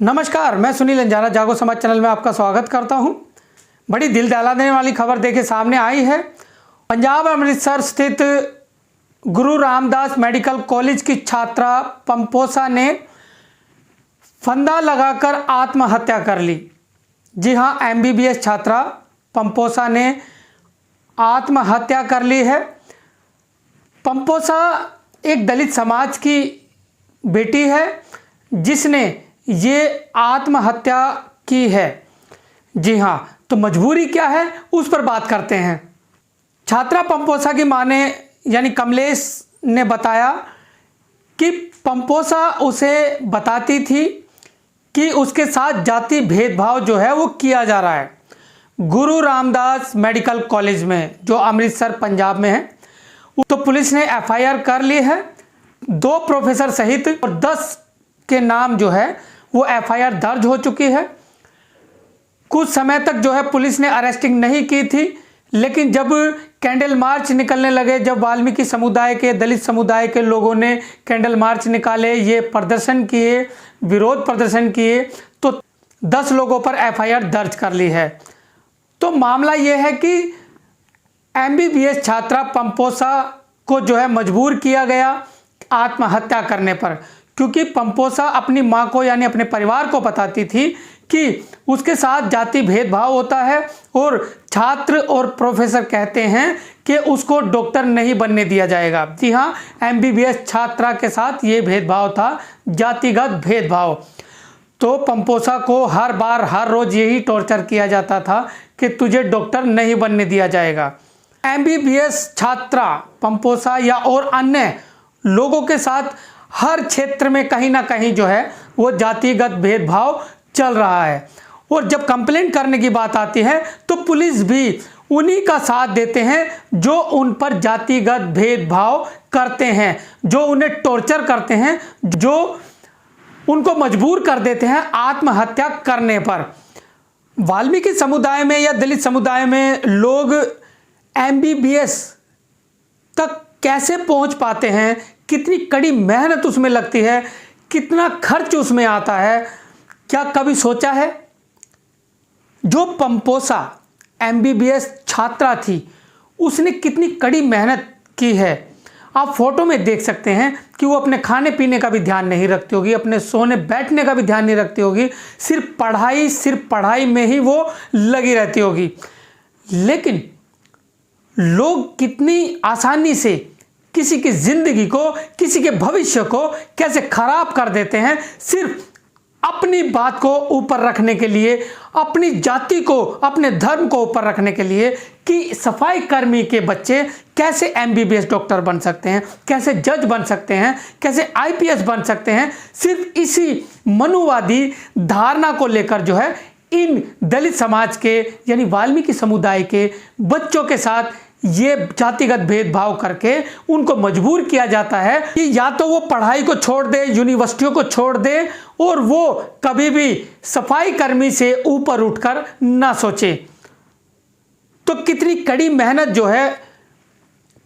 नमस्कार, मैं सुनील अंजारा जागो समाज चैनल में आपका स्वागत करता हूं। बड़ी दिल दहला देने वाली खबर देखे सामने आई है। पंजाब अमृतसर स्थित गुरु रामदास मेडिकल कॉलेज की छात्रा पंपोसा ने फंदा लगाकर आत्महत्या कर ली। जी हां, MBBS छात्रा पंपोसा ने आत्महत्या कर ली है। पंपोसा एक दलित समाज की बेटी है जिसने ये आत्महत्या की है। जी हाँ, तो मजबूरी क्या है उस पर बात करते हैं। छात्रा पंपोसा की मां ने यानी कमलेश ने बताया कि पंपोसा उसे बताती थी कि उसके साथ जाति भेदभाव जो है वो किया जा रहा है। गुरु रामदास मेडिकल कॉलेज में जो अमृतसर पंजाब में है, तो पुलिस ने FIR कर ली है। 2 प्रोफेसर सहित और 10 के नाम जो है वो FIR दर्ज हो चुकी है। कुछ समय तक जो है पुलिस ने अरेस्टिंग नहीं की थी, लेकिन जब कैंडल मार्च निकलने लगे, जब वाल्मीकि समुदाय के, दलित समुदाय के लोगों ने कैंडल मार्च निकाले, ये प्रदर्शन किए, विरोध प्रदर्शन किए, तो 10 लोगों पर FIR दर्ज कर ली है। तो मामला ये है कि MBBS छात्रा पंपोसा को जो है मजबूर किया गया आत्महत्या करने पर, क्योंकि पंपोसा अपनी मां को यानी अपने परिवार को बताती थी कि उसके साथ जाति भेदभाव होता है और छात्र और प्रोफेसर कहते हैं कि उसको डॉक्टर नहीं बनने दिया जाएगा। जी हाँ, MBBS छात्रा के साथ ये भेदभाव था, जातिगत भेदभाव। तो पंपोसा को हर बार हर रोज यही टॉर्चर किया जाता था कि तुझे डॉक्टर नहीं बनने दिया जाएगा। MBBS छात्रा पंपोसा या और अन्य लोगों के साथ हर क्षेत्र में कहीं ना कहीं जो है वो जातिगत भेदभाव चल रहा है। और जब कंप्लेंट करने की बात आती है तो पुलिस भी उन्हीं का साथ देते हैं जो उन पर जातिगत भेदभाव करते हैं, जो उन्हें टॉर्चर करते हैं, जो उनको मजबूर कर देते हैं आत्महत्या करने पर। वाल्मीकि समुदाय में या दलित समुदाय में लोग MBBS तक कैसे पहुंच पाते हैं, कितनी कड़ी मेहनत उसमें लगती है, कितना खर्च उसमें आता है, क्या कभी सोचा है? जो पंपोसा MBBS छात्रा थी उसने कितनी कड़ी मेहनत की है। आप फोटो में देख सकते हैं कि वो अपने खाने पीने का भी ध्यान नहीं रखती होगी, अपने सोने बैठने का भी ध्यान नहीं रखती होगी, सिर्फ पढ़ाई में ही वो लगी रहती होगी। लेकिन लोग कितनी आसानी से किसी की जिंदगी को, किसी के भविष्य को कैसे खराब कर देते हैं, सिर्फ अपनी बात को ऊपर रखने के लिए, अपनी जाति को, अपने धर्म को ऊपर रखने के लिए कि सफाई कर्मी के बच्चे कैसे MBBS डॉक्टर बन सकते हैं, कैसे जज बन सकते हैं, कैसे IPS बन सकते हैं। सिर्फ इसी मनुवादी धारणा को लेकर जो है इन दलित समाज के यानी वाल्मीकि समुदाय के बच्चों के साथ ये जातिगत भेदभाव करके उनको मजबूर किया जाता है कि या तो वो पढ़ाई को छोड़ दे, यूनिवर्सिटियों को छोड़ दे और वो कभी भी सफाई कर्मी से ऊपर उठकर ना सोचे। तो कितनी कड़ी मेहनत जो है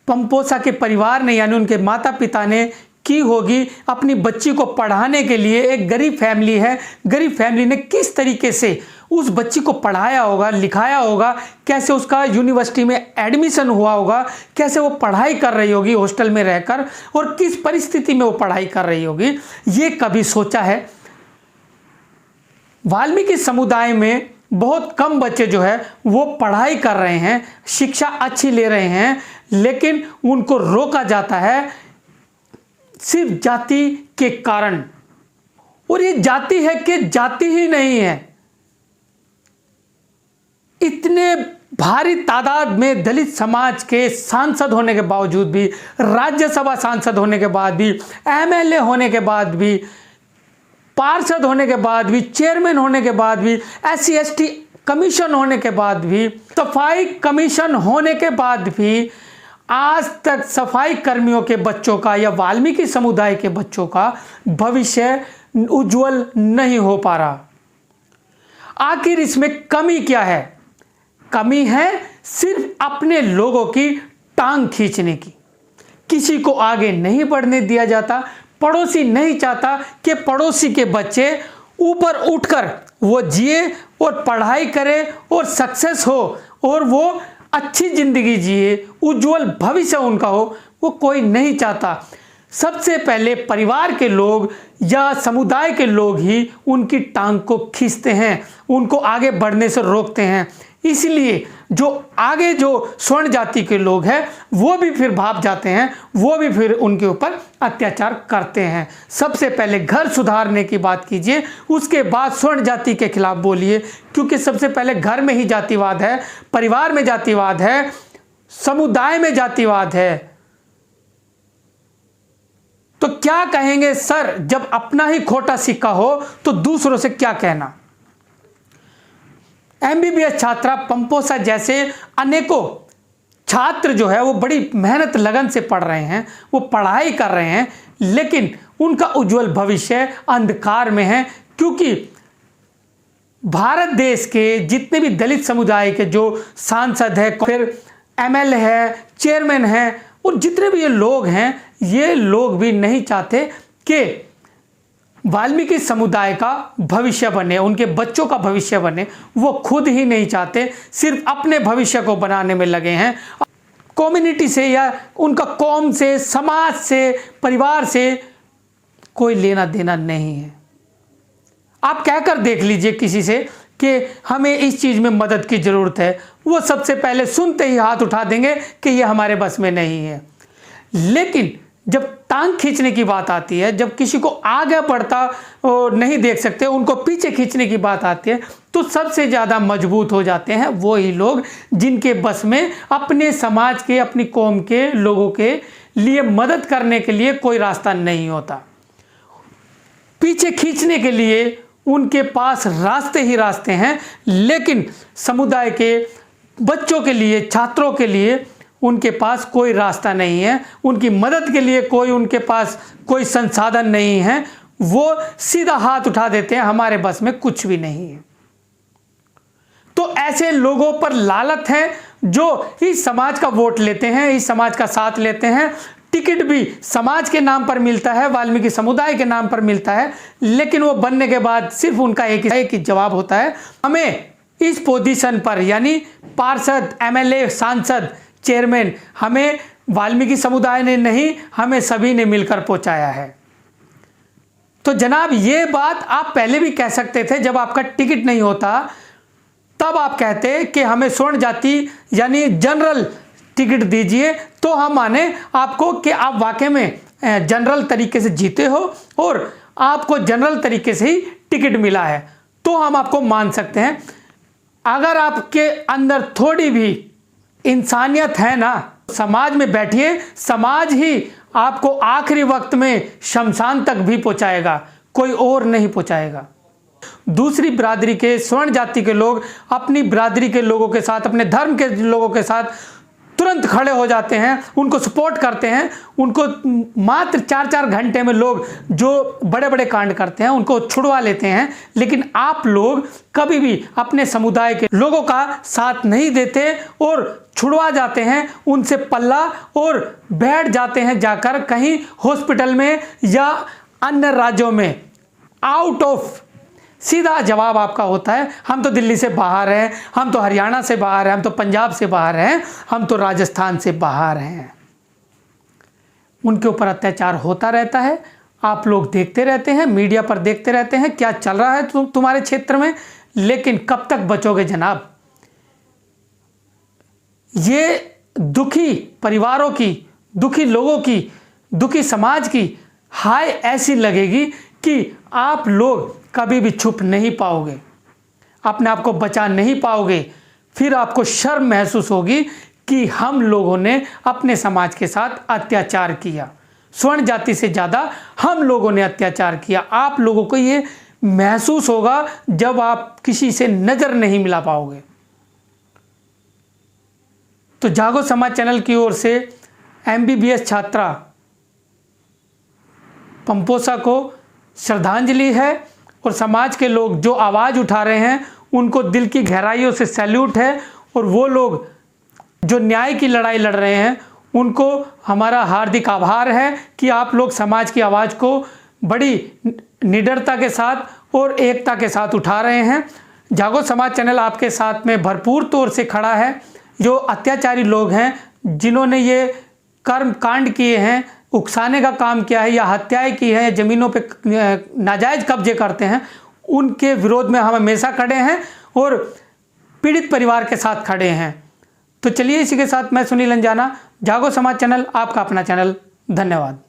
पंपोसा के परिवार ने यानी उनके माता पिता ने की होगी अपनी बच्ची को पढ़ाने के लिए। एक गरीब फैमिली है, गरीब फैमिली ने किस तरीके से उस बच्ची को पढ़ाया होगा, लिखाया होगा, कैसे उसका यूनिवर्सिटी में एडमिशन हुआ होगा, कैसे वो पढ़ाई कर रही होगी हॉस्टल में रहकर और किस परिस्थिति में वो पढ़ाई कर रही होगी, ये कभी सोचा है? वाल्मीकि समुदाय में बहुत कम बच्चे जो है वो पढ़ाई कर रहे हैं, शिक्षा अच्छी ले रहे हैं, लेकिन उनको रोका जाता है सिर्फ जाति के कारण। और ये जाति है कि जाति ही नहीं है। इतने भारी तादाद में दलित समाज के सांसद होने के बावजूद भी, राज्यसभा सांसद होने के बाद भी, MLA होने के बाद भी, पार्षद होने के बाद भी, चेयरमैन होने के बाद भी, SC ST कमीशन होने के बाद भी, सफाई कमीशन होने के बाद भी आज तक सफाई कर्मियों के बच्चों का या वाल्मीकि समुदाय के बच्चों का भविष्य उज्जवल नहीं हो पा रहा। आखिर इसमें कमी क्या है? कमी है सिर्फ अपने लोगों की टांग खींचने की। किसी को आगे नहीं बढ़ने दिया जाता। पड़ोसी नहीं चाहता कि पड़ोसी के बच्चे ऊपर उठकर वो जिए और पढ़ाई करे और सक्सेस हो और वो अच्छी ज़िंदगी जिए, उज्जवल भविष्य उनका हो, वो कोई नहीं चाहता। सबसे पहले परिवार के लोग या समुदाय के लोग ही उनकी टांग को खींचते हैं, उनको आगे बढ़ने से रोकते हैं। इसलिए जो आगे जो स्वर्ण जाति के लोग हैं वो भी फिर भाग जाते हैं, वो भी फिर उनके ऊपर अत्याचार करते हैं। सबसे पहले घर सुधारने की बात कीजिए, उसके बाद स्वर्ण जाति के खिलाफ बोलिए, क्योंकि सबसे पहले घर में ही जातिवाद है, परिवार में जातिवाद है, समुदाय में जातिवाद है। तो क्या कहेंगे सर, जब अपना ही खोटा सिक्का हो तो दूसरों से क्या कहना। MBBS छात्रा पंपोसा जैसे अनेकों छात्र जो है वो बड़ी मेहनत लगन से पढ़ रहे हैं, वो पढ़ाई कर रहे हैं, लेकिन उनका उज्जवल भविष्य अंधकार में है। क्योंकि भारत देश के जितने भी दलित समुदाय के जो सांसद है, फिर MLA है, चेयरमैन है, और जितने भी ये लोग हैं, ये लोग भी नहीं चाहते कि वाल्मीकि समुदाय का भविष्य बने, उनके बच्चों का भविष्य बने। वो खुद ही नहीं चाहते, सिर्फ अपने भविष्य को बनाने में लगे हैं। कम्युनिटी से या उनका कौम से, समाज से, परिवार से कोई लेना देना नहीं है। आप कहकर देख लीजिए किसी से कि हमें इस चीज़ में मदद की ज़रूरत है, वो सबसे पहले सुनते ही हाथ उठा देंगे कि ये हमारे बस में नहीं है। लेकिन जब टांग खींचने की बात आती है, जब किसी को आगे बढ़ता नहीं देख सकते, उनको पीछे खींचने की बात आती है, तो सबसे ज़्यादा मजबूत हो जाते हैं वो ही लोग जिनके बस में अपने समाज के, अपनी कौम के लोगों के लिए मदद करने के लिए कोई रास्ता नहीं होता। पीछे खींचने के लिए उनके पास रास्ते ही रास्ते हैं, लेकिन समुदाय के बच्चों के लिए, छात्रों के लिए उनके पास कोई रास्ता नहीं है, उनकी मदद के लिए उनके पास कोई संसाधन नहीं है। वो सीधा हाथ उठा देते हैं, हमारे बस में कुछ भी नहीं है। तो ऐसे लोगों पर लालच है जो इस समाज का वोट लेते हैं, इस समाज का साथ लेते हैं। टिकट भी समाज के नाम पर मिलता है, वाल्मीकि समुदाय के नाम पर मिलता है, लेकिन वो बनने के बाद सिर्फ उनका एक ही जवाब होता है, हमें इस पोजीशन पर, यानी पार्षद, MLA, सांसद, चेयरमैन, हमें वाल्मीकि समुदाय ने नहीं, हमें सभी ने मिलकर पहुंचाया है। तो जनाब, ये बात आप पहले भी कह सकते थे, जब आपका टिकट नहीं होता तब आप कहते कि हमें स्वर्ण जाति यानी जनरल टिकट दीजिए, तो हम माने आपको कि आप वाकई में जनरल तरीके से जीते हो और आपको जनरल तरीके से ही टिकट मिला है, तो हम आपको मान सकते हैं। अगर आपके अंदर थोड़ी भी इंसानियत है ना, समाज में बैठिए, समाज ही आपको आखिरी वक्त में शमशान तक भी पहुंचाएगा, कोई और नहीं पहुंचाएगा। दूसरी बिरादरी के, स्वर्ण जाति के लोग अपनी बिरादरी के लोगों के साथ, अपने धर्म के लोगों के साथ तुरंत खड़े हो जाते हैं, उनको सपोर्ट करते हैं। उनको मात्र 4-4 घंटे में लोग जो बड़े बड़े कांड करते हैं उनको छुड़वा लेते हैं। लेकिन आप लोग कभी भी अपने समुदाय के लोगों का साथ नहीं देते और छुड़वा जाते हैं उनसे पल्ला और बैठ जाते हैं जाकर कहीं हॉस्पिटल में या अन्य राज्यों में। आउट ऑफ सीधा जवाब आपका होता है, हम तो दिल्ली से बाहर हैं, हम तो हरियाणा से बाहर हैं, हम तो पंजाब से बाहर हैं, हम तो राजस्थान से बाहर हैं। उनके ऊपर अत्याचार होता रहता है, आप लोग देखते रहते हैं, मीडिया पर देखते रहते हैं क्या चल रहा है तुम्हारे क्षेत्र में। लेकिन कब तक बचोगे जनाब। ये दुखी परिवारों की, दुखी लोगों की, दुखी समाज की हाय ऐसी लगेगी कि आप लोग कभी भी छुप नहीं पाओगे, अपने आप को बचा नहीं पाओगे। फिर आपको शर्म महसूस होगी कि हम लोगों ने अपने समाज के साथ अत्याचार किया, स्वर्ण जाति से ज़्यादा हम लोगों ने अत्याचार किया। आप लोगों को ये महसूस होगा जब आप किसी से नज़र नहीं मिला पाओगे। तो जागो समाज चैनल की ओर से MBBS छात्रा पंपोसा को श्रद्धांजलि है और समाज के लोग जो आवाज़ उठा रहे हैं उनको दिल की गहराइयों से सैल्यूट है। और वो लोग जो न्याय की लड़ाई लड़ रहे हैं उनको हमारा हार्दिक आभार है कि आप लोग समाज की आवाज़ को बड़ी निडरता के साथ और एकता के साथ उठा रहे हैं। जागो समाज चैनल आपके साथ में भरपूर तौर से खड़ा है। जो अत्याचारी लोग हैं, जिन्होंने ये कर्म कांड किए हैं, उकसाने का काम किया है या हत्याएं की हैं, ज़मीनों पे नाजायज़ कब्जे करते हैं, उनके विरोध में हम हमेशा खड़े हैं और पीड़ित परिवार के साथ खड़े हैं। तो चलिए, इसी के साथ मैं सुनील अंजाना, जागो समाज चैनल आपका अपना चैनल। धन्यवाद।